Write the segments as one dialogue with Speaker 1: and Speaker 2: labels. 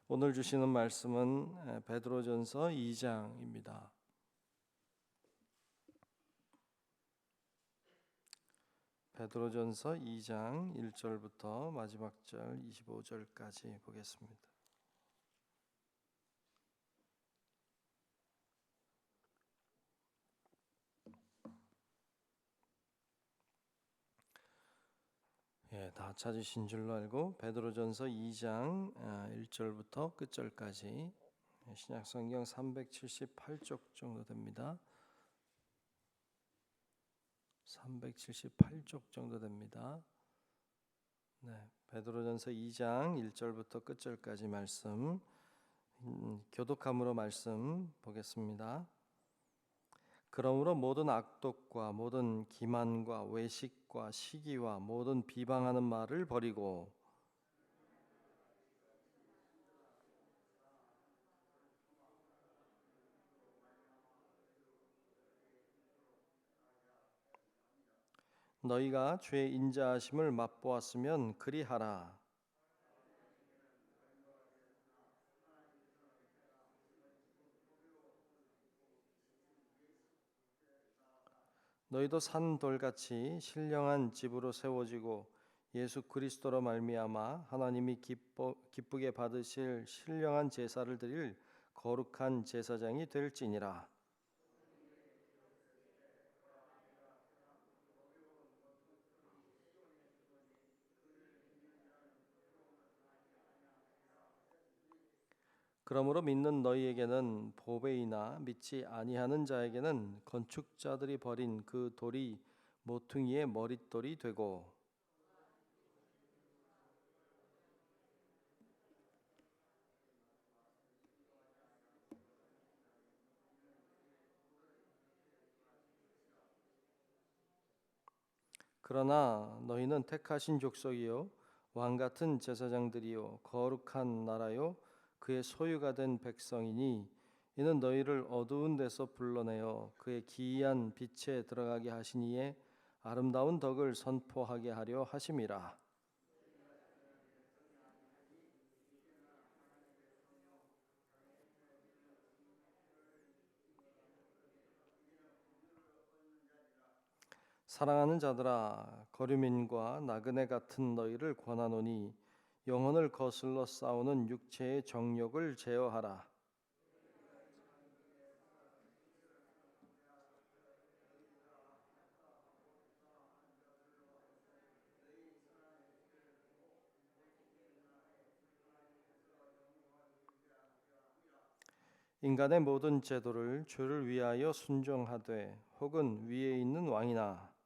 Speaker 1: 오늘 주시는 말씀은 베드로전서 2장입니다. 베드로전서 2장 1절부터 마지막 절 25절까지 보겠습니다. 다 찾으신 줄로 알고 베드로전서 2장 1절부터 끝절까지 신약성경 378쪽 정도 됩니다. 378쪽 정도 됩니다. 베드로전서 2장 1절부터 끝절까지 말씀 교독함으로 말씀 보겠습니다. 그러므로 모든 악독과 모든 기만과 외식과 시기와 모든 비방하는 말을 버리고 너희가 주의 인자하심을 맛보았으면 그리하라. 너희도 산돌같이 신령한 집으로 세워지고 예수 그리스도로 말미암아 하나님이 기쁘게 받으실 신령한 제사를 드릴 거룩한 제사장이 될지니라. 그러므로 믿는 너희에게는 보배이나 믿지 아니하는 자에게는 건축자들이 버린 그 돌이 모퉁이의 머릿돌이 되고 그러나 너희는 택하신 족속이요 왕 같은 제사장들이요 거룩한 나라요 그의 소유가 된 백성이니 이는 너희를 어두운 데서 불러내어 그의 기이한 빛에 들어가게 하시니에 아름다운 덕을 선포하게 하려 하심이라. 사랑하는 자들아 거류민과 나그네 같은 너희를 권하노니 영혼을 거슬러 싸우는 육체의 정욕을 제어하라. 인간의 모든 제도를 주를 위하여 순종하되 혹은 위에 있는 왕이나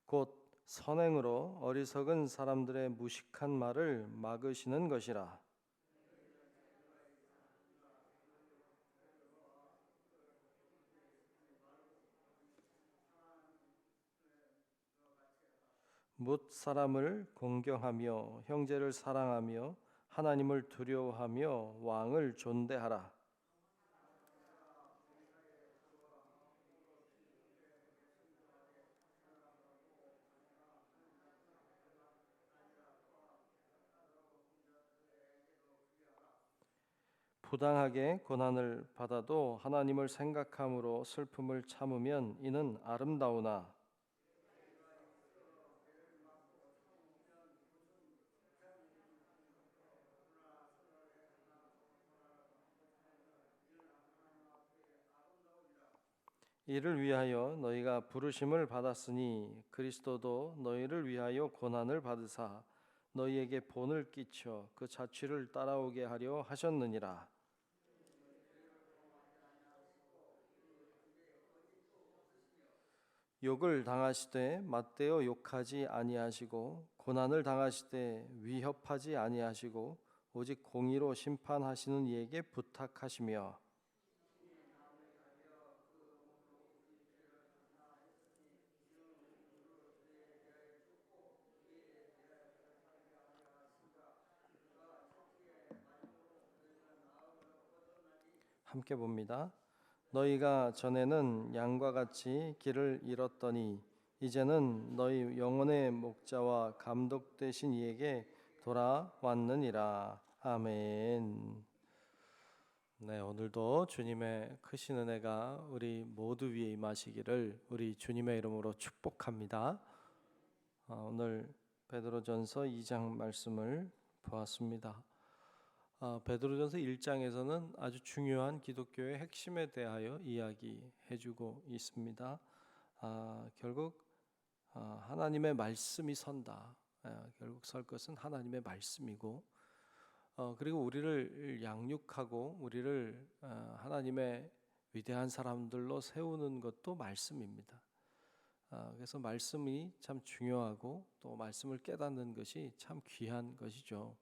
Speaker 1: 곧 선행으로 어리석은 사람들의 무식한 말을 막으시는 것이라. 뭇 사람을 공경하며 형제를 사랑하며 하나님을 두려워하며 왕을 존대하라. 부당하게 고난을 받아도 하나님을 생각함으로 슬픔을 참으면 이는 아름다우나 이를 위하여 너희가 부르심을 받았으니 그리스도도 너희를 위하여 고난을 받으사 너희에게 본을 끼쳐 그 자취를 따라오게 하려 하셨느니라. 욕을 당하시되 맞대어 욕하지 아니하시고 고난을 당하시되 위협하지 아니하시고 오직 공의로 심판하시는 이에게 부탁하시며 함께 봅니다. 너희가 전에는 양과 같이 길을 잃었더니 이제는 너희 영혼의 목자와 감독 되신 이에게 돌아왔느니라. 아멘. 네, 오늘도 주님의 크신 은혜가 우리 모두 위에 임하시기를 우리 주님의 이름으로 축복합니다. 오늘 베드로전서 2장 말씀을 보았습니다. 베드로전서 1장에서는 아주 중요한 기독교의 핵심에 대하여 이야기해주고 있습니다. 결국 하나님의 말씀이 선다. 결국 설 것은 하나님의 말씀이고, 그리고 우리를 양육하고 우리를 하나님의 위대한 사람들로 세우는 것도 말씀입니다. 그래서 말씀이 참 중요하고 또 말씀을 깨닫는 것이 참 귀한 것이죠.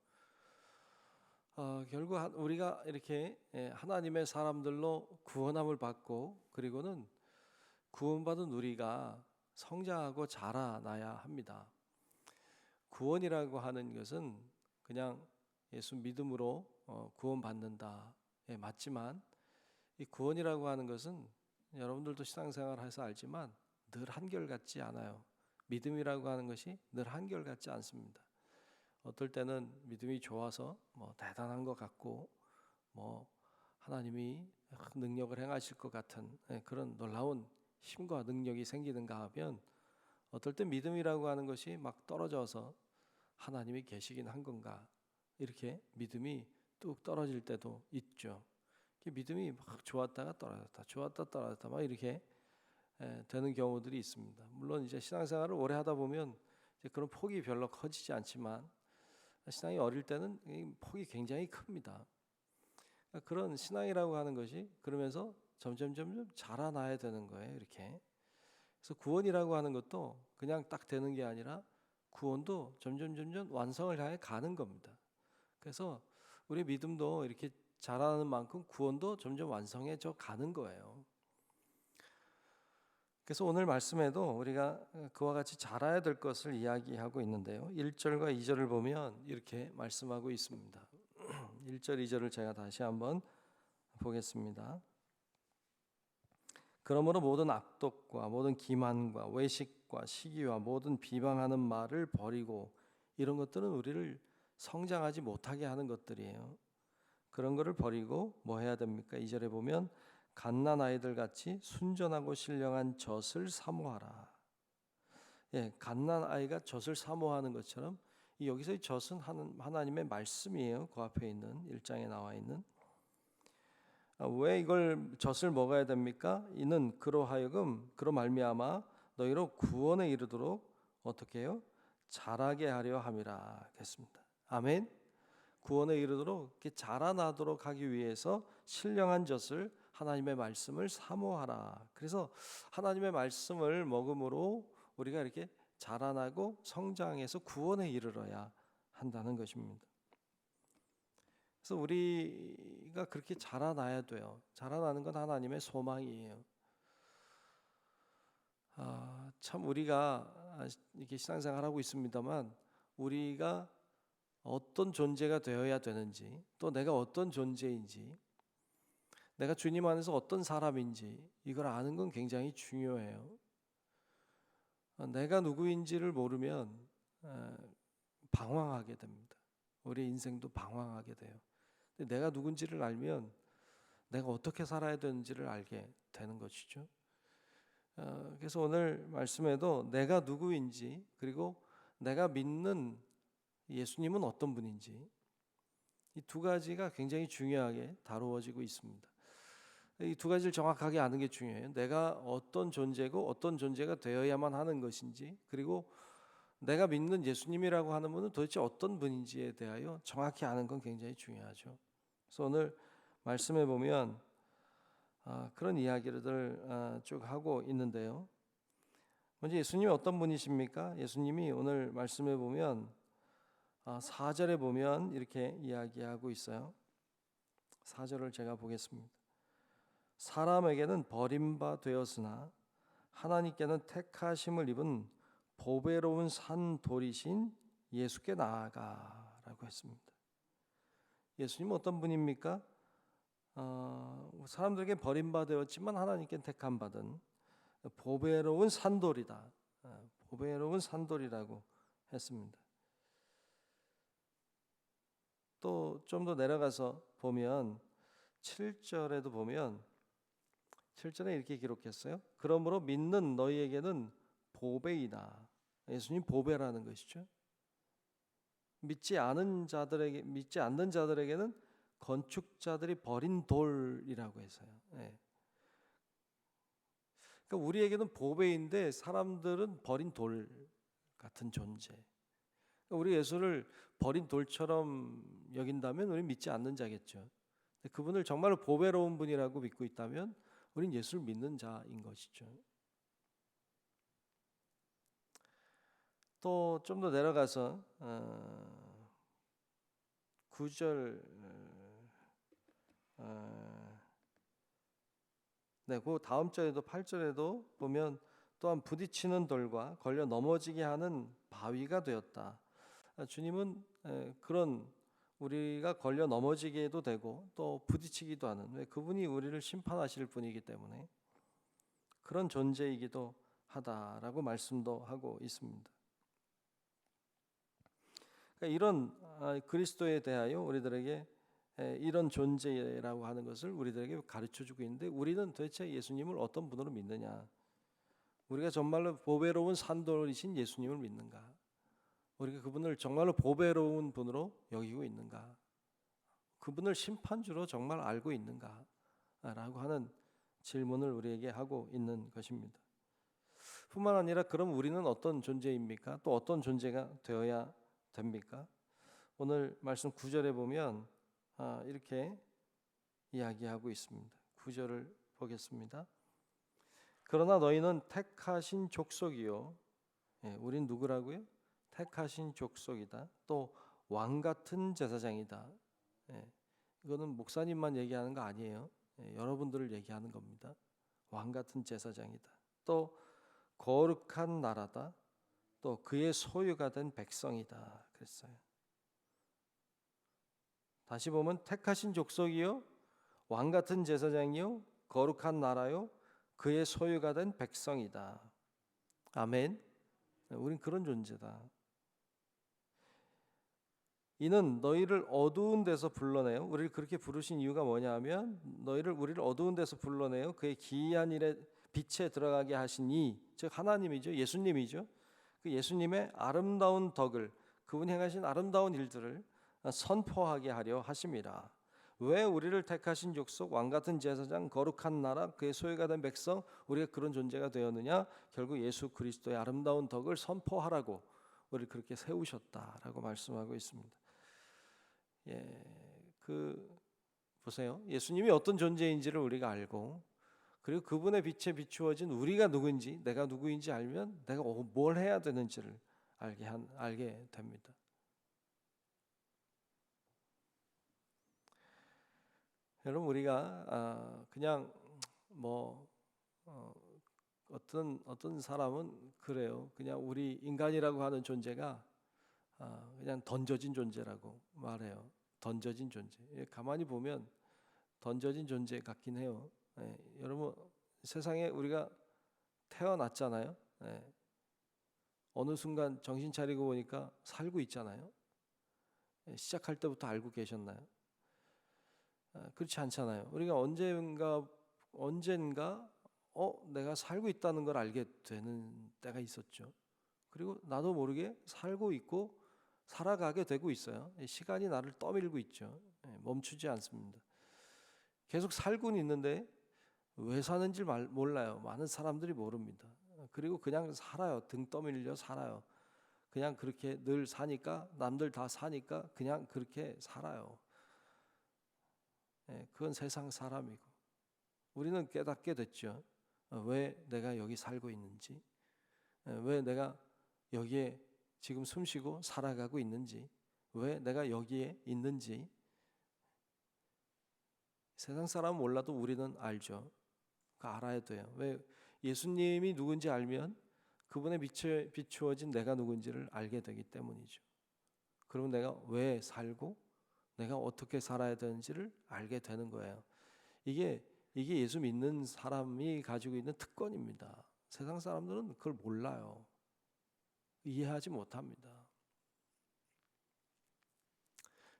Speaker 1: 결국 우리가 이렇게 하나님의 사람들로 구원함을 받고 그리고는 구원받은 우리가 성장하고 자라나야 합니다. 구원이라고 하는 것은 그냥 예수 믿음으로 구원받는다. 맞지만 이 구원이라고 하는 것은 여러분들도 신앙생활해서 알지만 늘 한결같지 않아요. 믿음이라고 하는 것이 늘 한결같지 않습니다. 어떨 때는 믿음이 좋아서 대단한 것 같고 하나님이 능력을 행하실 것 같은 그런 놀라운 힘과 능력이 생기는가 하면 어떨 때 믿음이라고 하는 것이 막 떨어져서 하나님이 계시긴 한 건가 이렇게 믿음이 뚝 떨어질 때도 있죠. 믿음이 막 좋았다가 떨어졌다 좋았다 떨어졌다 막 이렇게 되는 경우들이 있습니다. 물론 이제 신앙생활을 오래 하다 보면 이제 그런 폭이 별로 커지지 않지만 신앙이 어릴 때는 폭이 굉장히 큽니다. 그런 신앙이라고 하는 것이 그러면서 점점 자라나야 되는 거예요. 이렇게. 그래서 구원이라고 하는 것도 그냥 딱 되는 게 아니라 구원도 점점 완성을 향해 가는 겁니다. 그래서 우리 믿음도 이렇게 자라는 만큼 구원도 점점 완성해져 가는 거예요. 그래서 오늘 말씀에도 우리가 그와 같이 자라야 될 것을 이야기하고 있는데요. 1절과 2절을 보면 이렇게 말씀하고 있습니다. 1절, 2절을 제가 다시 한번 보겠습니다. 그러므로 모든 악독과 모든 기만과 외식과 시기와 모든 비방하는 말을 버리고, 이런 것들은 우리를 성장하지 못하게 하는 것들이에요. 그런 것을 버리고 뭐 해야 됩니까? 2절에 보면 갓난 아이들 같이 순전하고 신령한 젖을 사모하라. 갓난 아이가 젖을 사모하는 것처럼 여기서의 젖은 하나님의 말씀이에요. 그 앞에 있는 1장에 나와 있는. 왜 이걸 젖을 먹어야 됩니까? 이는 그로 말미암아 너희로 구원에 이르도록 어떻게 해요? 자라게 하려 함이라 했습니다. 아멘. 구원에 이르도록 이렇게 자라나도록 하기 위해서 신령한 젖을 하나님의 말씀을 사모하라. 그래서 하나님의 말씀을 먹음으로 우리가 이렇게 자라나고 성장해서 구원에 이르러야 한다는 것입니다. 그래서 우리가 그렇게 자라나야 돼요. 자라나는 건 하나님의 소망이에요. 참 우리가 이렇게 신앙생활하고 있습니다만 우리가 어떤 존재가 되어야 되는지, 또 내가 어떤 존재인지, 내가 주님 안에서 어떤 사람인지 이걸 아는 건 굉장히 중요해요. 내가 누구인지를 모르면 방황하게 됩니다. 우리 인생도 방황하게 돼요. 근데 내가 누군지를 알면 내가 어떻게 살아야 되는지를 알게 되는 것이죠. 그래서 오늘 말씀에도 내가 누구인지, 그리고 내가 믿는 예수님은 어떤 분인지, 이 두 가지가 굉장히 중요하게 다루어지고 있습니다. 이 두 가지를 정확하게 아는 게 중요해요. 내가 어떤 존재고 어떤 존재가 되어야만 하는 것인지, 그리고 내가 믿는 예수님이라고 하는 분은 도대체 어떤 분인지에 대하여 정확히 아는 건 굉장히 중요하죠. 그래서 오늘 말씀에 보면 그런 이야기를 쭉 하고 있는데요. 먼저 예수님이 어떤 분이십니까? 예수님이 오늘 말씀에 보면 4절에 보면 이렇게 이야기하고 있어요. 4절을 제가 보겠습니다. 사람에게는 버림바 되었으나 하나님께는 택하심을 입은 보배로운 산 돌이신 예수께 나아가라고 했습니다. 예수님은 어떤 분입니까? 사람들에게 버림받았지만 하나님께 택함 받은 보배로운 산돌이다. 보배로운 산돌이라고 했습니다. 또 좀 더 내려가서 보면 7절에도 보면 7절에 이렇게 기록했어요. 그러므로 믿는 너희에게는 보배이다. 예수님 보배라는 것이죠. 믿지 않는 자들에게는 건축자들이 버린 돌이라고 해서요. 네. 그러니까 우리에게는 보배인데 사람들은 버린 돌 같은 존재. 그러니까 우리 예수를 버린 돌처럼 여긴다면 우리는 믿지 않는 자겠죠. 그분을 정말로 보배로운 분이라고 믿고 있다면 우리는 예수를 믿는 자인 것이죠. 또 좀 더 내려가서 9절 그 다음 절에도 8절에도 보면 또한 부딪히는 돌과 걸려 넘어지게 하는 바위가 되었다. 주님은 그런 우리가 걸려 넘어지게도 되고 또 부딪히기도 하는 그분이 우리를 심판하실 분이기 때문에 그런 존재이기도 하다라고 말씀도 하고 있습니다. 그러니까 이런 그리스도에 대하여 우리들에게 이런 존재라고 하는 것을 우리들에게 가르쳐주고 있는데 우리는 도대체 예수님을 어떤 분으로 믿느냐? 우리가 정말로 보배로운 산돌이신 예수님을 믿는가? 우리가 그분을 정말로 보배로운 분으로 여기고 있는가? 그분을 심판주로 정말 알고 있는가? 라고 하는 질문을 우리에게 하고 있는 것입니다. 뿐만 아니라 그럼 우리는 어떤 존재입니까? 또 어떤 존재가 되어야 됩니까? 오늘 말씀 9절에 보면 이렇게 이야기하고 있습니다. 9절을 보겠습니다. 그러나 너희는 택하신 족속이요. 우린 누구라고요? 택하신 족속이다. 또 왕같은 제사장이다. 이거는 목사님만 얘기하는 거 아니에요. 여러분들을 얘기하는 겁니다. 왕같은 제사장이다. 또 거룩한 나라다. 또 그의 소유가 된 백성이다. 그랬어요. 다시 보면 택하신 족속이요, 왕같은 제사장이요, 거룩한 나라요, 그의 소유가 된 백성이다. 아멘. 우린 그런 존재다. 이는 너희를 어두운 데서 불러내요. 우리를 그렇게 부르신 이유가 뭐냐면 우리를 어두운 데서 불러내요. 그의 기이한 일에 빛에 들어가게 하신 즉 하나님이죠. 예수님이죠. 그 예수님의 아름다운 덕을 그분이 행하신 아름다운 일들을 선포하게 하려 하심이라. 왜 우리를 택하신 족속, 왕같은 제사장, 거룩한 나라, 그의 소유가 된 백성, 우리가 그런 존재가 되었느냐? 결국 예수 그리스도의 아름다운 덕을 선포하라고 우리를 그렇게 세우셨다라고 말씀하고 있습니다. 보세요. 예수님이 어떤 존재인지를 우리가 알고 그리고 그분의 빛에 비추어진 우리가 누구인지, 내가 누구인지 알면 내가 뭘 해야 되는지를 알게 됩니다. 여러분 우리가 그냥 어떤 사람은 그래요. 그냥 우리 인간이라고 하는 존재가 그냥 던져진 존재라고 말해요. 던져진 존재. 가만히 보면 던져진 존재 같긴 해요. 여러분 세상에 우리가 태어났잖아요. 어느 순간 정신 차리고 보니까 살고 있잖아요. 시작할 때부터 알고 계셨나요? 그렇지 않잖아요. 우리가 언젠가 내가 살고 있다는 걸 알게 되는 때가 있었죠. 그리고 나도 모르게 살고 있고 살아가게 되고 있어요. 시간이 나를 떠밀고 있죠. 멈추지 않습니다. 계속 살고는 있는데 왜 사는지 몰라요. 많은 사람들이 모릅니다. 그리고 그냥 살아요. 등 떠밀려 살아요. 그냥 그렇게 늘 사니까 남들 다 사니까 그냥 그렇게 살아요. 그건 세상 사람이고 우리는 깨닫게 됐죠. 왜 내가 여기 살고 있는지, 왜 내가 여기에 지금 숨쉬고 살아가고 있는지, 왜 내가 여기에 있는지 세상 사람은 몰라도 우리는 알죠. 알아야 돼요. 왜? 예수님이 누군지 알면 그분의 빛에 비추어진 내가 누군지를 알게 되기 때문이죠. 그러면 내가 왜 살고 내가 어떻게 살아야 되는지를 알게 되는 거예요. 이게 예수 믿는 사람이 가지고 있는 특권입니다. 세상 사람들은 그걸 몰라요. 이해하지 못합니다.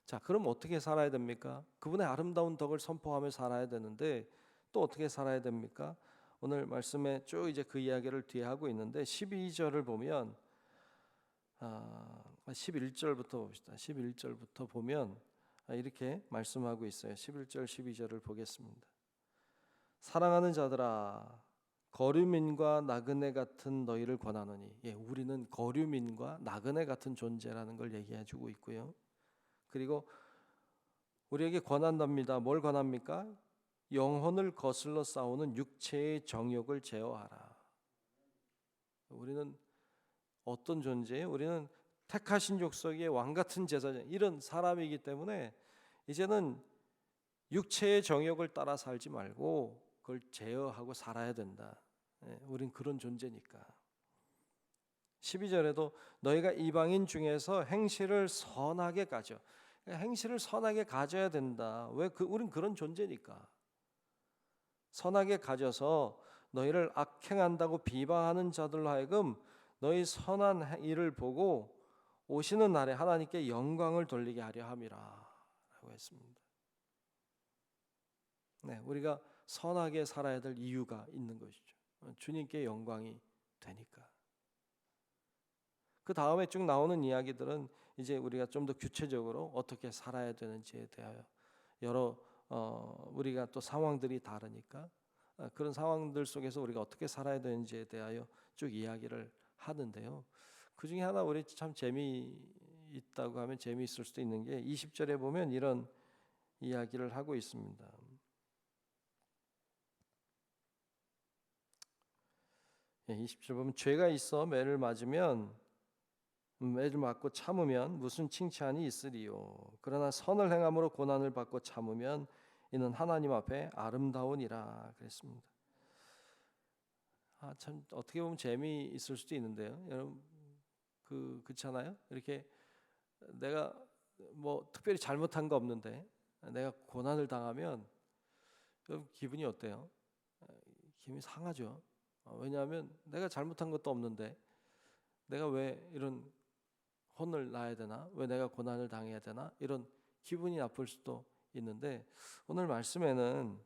Speaker 1: 자, 그럼 어떻게 살아야 됩니까? 그분의 아름다운 덕을 선포하며 살아야 되는데 또 어떻게 살아야 됩니까? 오늘 말씀에 쭉 이제 그 이야기를 뒤에 하고 있는데 12절을 보면 11절부터 봅시다. 11절부터 보면 이렇게 말씀하고 있어요. 11절 12절을 보겠습니다. 사랑하는 자들아, 거류민과 나그네 같은 너희를 권하노니, 우리는 거류민과 나그네 같은 존재라는 걸 얘기해주고 있고요. 그리고 우리에게 권한답니다. 뭘 권합니까? 영혼을 거슬러 싸우는 육체의 정욕을 제어하라. 우리는 어떤 존재예요? 우리는 택하신 족속의 왕 같은 제사장, 이런 사람이기 때문에 이제는 육체의 정욕을 따라 살지 말고 그걸 제어하고 살아야 된다. 우린 그런 존재니까. 12절에도 너희가 이방인 중에서 행실을 선하게 가져. 행실을 선하게 가져야 된다. 왜? 우린 그런 존재니까. 선하게 가져서 너희를 악행한다고 비방하는 자들로 하여금 너희 선한 일을 보고 오시는 날에 하나님께 영광을 돌리게 하려 함이라 라고 했습니다. 우리가 선하게 살아야 될 이유가 있는 것이죠. 주님께 영광이 되니까. 그 다음에 쭉 나오는 이야기들은 이제 우리가 좀 더 구체적으로 어떻게 살아야 되는지에 대하여 여러 우리가 또 상황들이 다르니까 그런 상황들 속에서 우리가 어떻게 살아야 되는지에 대하여 쭉 이야기를 하는데요. 그 중에 하나 우리 참 재미있다고 하면 재미있을 수도 있는 게 20절에 보면 이런 이야기를 하고 있습니다. 20절 보면 죄가 있어 매를 맞으면 매를 맞고 참으면 무슨 칭찬이 있으리요. 그러나 선을 행함으로 고난을 받고 참으면 이는 하나님 앞에 아름다우니라 그랬습니다. 참 어떻게 보면 재미있을 수도 있는데요. 여러분 그렇잖아요. 이렇게 내가 뭐 특별히 잘못한 거 없는데 내가 고난을 당하면 여러분 기분이 어때요? 기분이 상하죠. 왜냐하면 내가 잘못한 것도 없는데 내가 왜 이런 혼을 나야 되나? 왜 내가 고난을 당해야 되나? 이런 기분이 나쁠 수도 있는데 오늘 말씀에는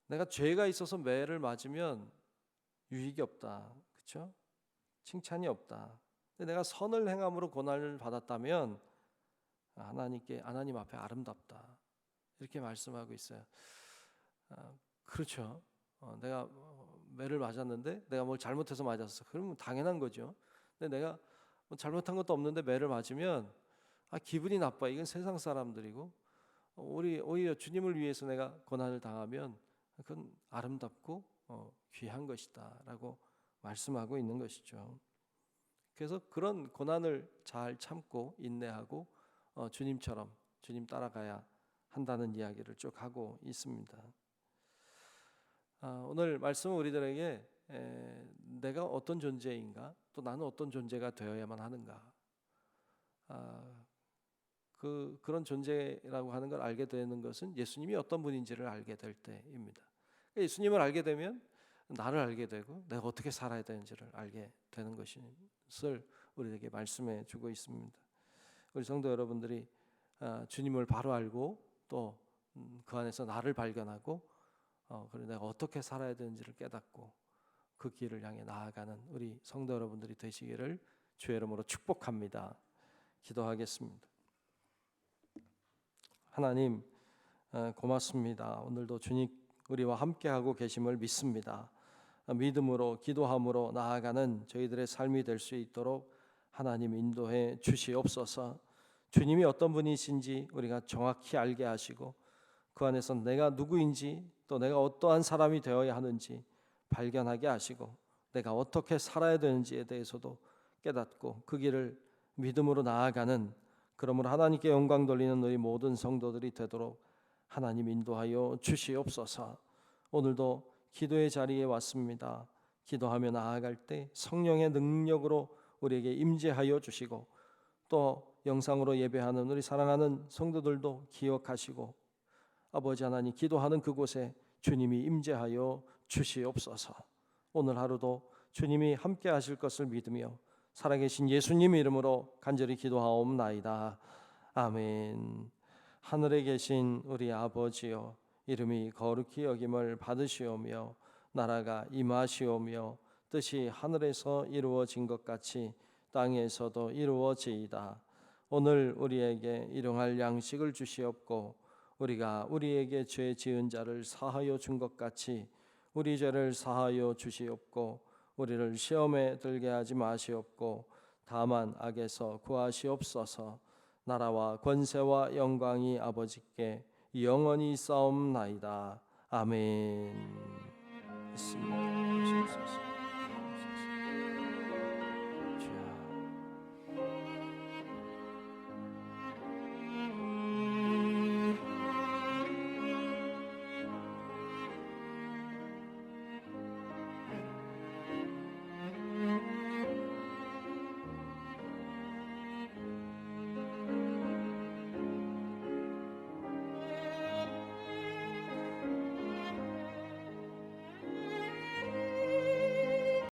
Speaker 1: 내가 죄가 있어서 매를 맞으면 유익이 없다. 그렇죠? 칭찬이 없다. 근데 내가 선을 행함으로 고난을 받았다면 하나님 앞에 아름답다. 이렇게 말씀하고 있어요. 그렇죠. 내가 매를 맞았는데 내가 뭘 잘못해서 맞았어. 그러면 당연한 거죠. 근데 내가 뭐 잘못한 것도 없는데 매를 맞으면 기분이 나빠. 이건 세상 사람들이고 오히려 주님을 위해서 내가 고난을 당하면 그건 아름답고 귀한 것이다 라고 말씀하고 있는 것이죠. 그래서 그런 고난을 잘 참고 인내하고 주님처럼 주님 따라가야 한다는 이야기를 쭉 하고 있습니다. 오늘 말씀은 우리들에게 내가 어떤 존재인가, 또 나는 어떤 존재가 되어야만 하는가, 그런 존재라고 하는 걸 알게 되는 것은 예수님이 어떤 분인지를 알게 될 때입니다. 예수님을 알게 되면 나를 알게 되고 내가 어떻게 살아야 되는지를 알게 되는 것을 우리에게 말씀해 주고 있습니다. 우리 성도 여러분들이 주님을 바로 알고 또 그 안에서 나를 발견하고 그리고 내가 어떻게 살아야 되는지를 깨닫고 그 길을 향해 나아가는 우리 성도 여러분들이 되시기를 주의 이름으로 축복합니다. 기도하겠습니다. 하나님 고맙습니다. 오늘도 주님 우리와 함께하고 계심을 믿습니다. 믿음으로 기도함으로 나아가는 저희들의 삶이 될 수 있도록 하나님 인도해 주시옵소서. 주님이 어떤 분이신지 우리가 정확히 알게 하시고 그 안에서 내가 누구인지 또 내가 어떠한 사람이 되어야 하는지 발견하게 하시고 내가 어떻게 살아야 되는지에 대해서도 깨닫고 그 길을 믿음으로 나아가는, 그러므로 하나님께 영광 돌리는 우리 모든 성도들이 되도록 하나님 인도하여 주시옵소서. 오늘도 기도의 자리에 왔습니다. 기도하며 나아갈 때 성령의 능력으로 우리에게 임재하여 주시고 또 영상으로 예배하는 우리 사랑하는 성도들도 기억하시고 아버지 하나님, 기도하는 그곳에 주님이 임재하여 주시옵소서. 오늘 하루도 주님이 함께 하실 것을 믿으며 살아계신 예수님 이름으로 간절히 기도하옵나이다. 아멘. 하늘에 계신 우리 아버지여, 이름이 거룩히 여김을 받으시오며 나라가 임하시오며 뜻이 하늘에서 이루어진 것 같이 땅에서도 이루어지이다. 오늘 우리에게 일용할 양식을 주시옵고 우리가 우리에게 죄 지은 자를 사하여 준 것 같이 우리 죄를 사하여 주시옵고 우리를 시험에 들게 하지 마시옵고 다만 악에서 구하시옵소서. 나라와 권세와 영광이 아버지께 영원히 있사옵나이다. 아멘. 있습니다.